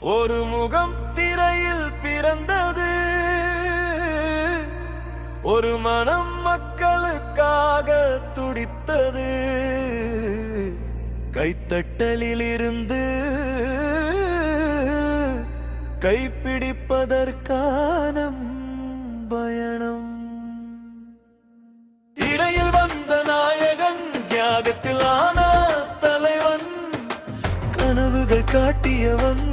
ஒரு முகம் திரையில் பிறந்தது, ஒரு மனம் மக்களுக்காக துடித்தது. கைத்தட்டலில் இருந்து கைப்பிடிப்பதற்கான பயணம். திரையில் வந்த நாயகன், தியாகத்திலான தலைவன், கனவுகள் காட்டியவன்,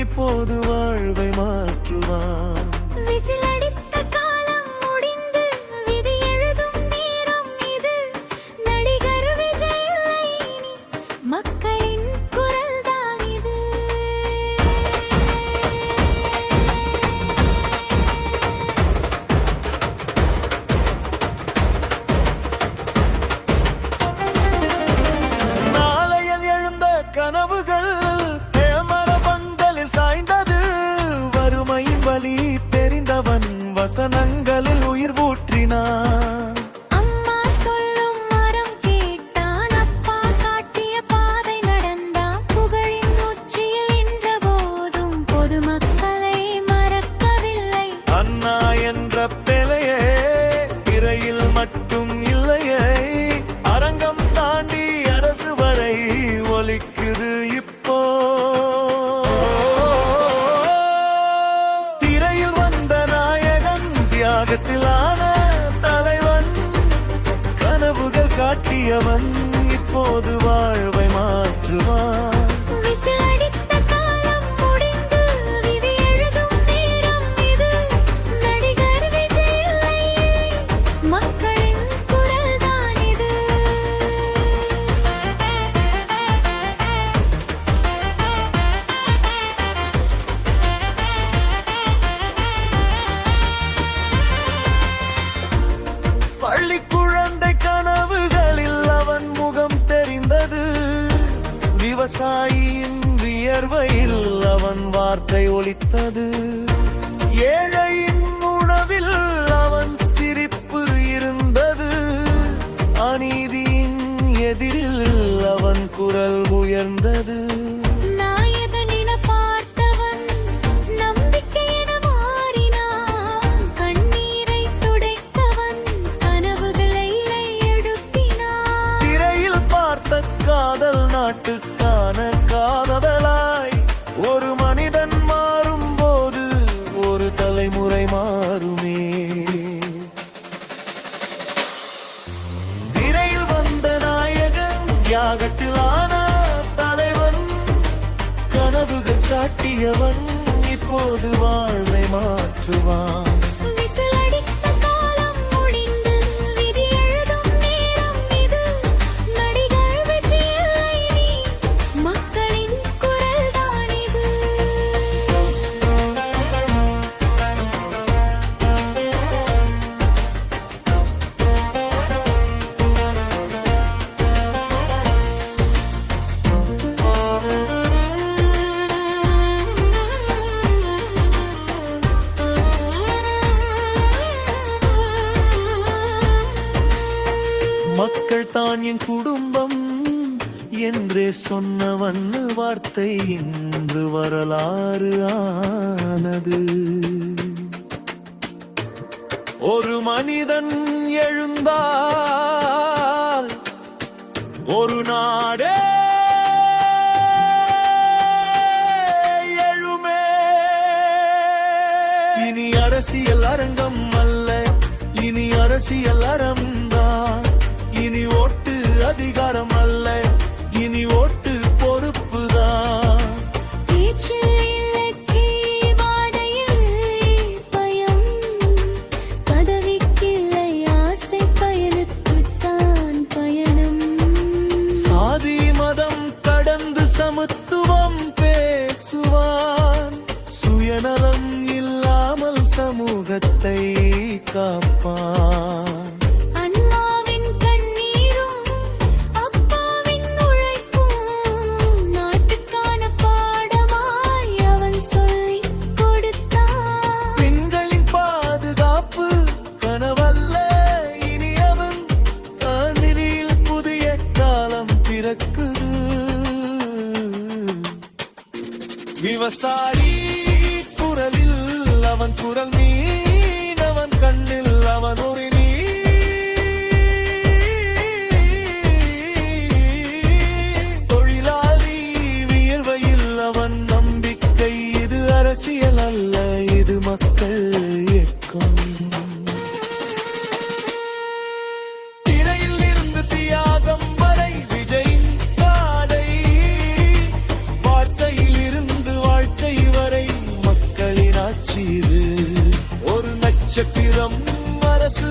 இப்போது வாழ்வை மாற்றுவான். கனவுகள் மரபங்களில் சாய்ந்தது, வறுமையின் வலி தெரிந்தவன் வசனங்களில் உயிர் ஊற்றினான். அம்மா சொல்லும் மரம் கேட்டான், அப்பா காட்டிய பாதை நடந்தான். புகழின் உச்சியில் நின்ற போதும் பொதுமக்களை மறக்கவில்லை. அண்ணா என்ற பிழையே திரையில் மட்டும் இல்லையே, அரங்கம் தாண்டி அரசு வரை ஒலிக்குது இப்போ. திரையில் வந்த நாயகன், தியாகத்திலான தலைவன், கனவுகள் காட்டியவன், இப்போது வாழ்வை மாற்றுவான். பள்ளி குழந்தை கனவுகளில் அவன் முகம் தெரிந்தது, விவசாயியின் வியர்வையில் அவன் வார்த்தை ஒலித்தது. ஏழையின் உணவில் அவன் சிரிப்பு இருந்தது, அநீதியின் எதிரில் அவன் குரல் உயர்ந்தது. காதல் நாட்டுக்கான காதலாய் ஒரு மனிதன் மாறும் போது ஒரு தலைமுறை மாறுமே. திரையில் வந்த நாயகன், தியாகத்திலான தலைவன், கனவுகள் காட்டியவன், இப்போது வாழ்வை மாற்றுவான். மக்கள் தான் என் குடும்பம் என்றே சொன்னவன் வார்த்தை இன்று வரலாறு ஆனது. ஒரு மனிதன் எழுந்தால் ஒரு நாடே எழுமே. இனி அரசியல் அரங்கம் அல்ல, இனி அரசியல் அறம்தான். இனி ஓட்டு அதிகாரம் அல்ல, இனி ஓட்டு பொறுப்புதான். சாதி மதம் கடந்து சமத்துவம் பேசுவான், சுயநலம் இல்லாமல் சமூகத்தை காப்பான். விவசாயி அவன் குரல் மீனவன் கண்ணில் அவன் ஒரு நீ தொழிலாளி வியர்வையில் அவன் நம்பிக்கை. இது அரசியல் அல்ல, இது மக்கள் இயக்கம். திரையில் இருந்து தியாகம் வரை விஜயின் பாதை, வார்த்தையில் இருந்து வாழ்க்கை வரை மக்களின் ஆட்சி. இது ஒரு நட்சத்திரம் அரசு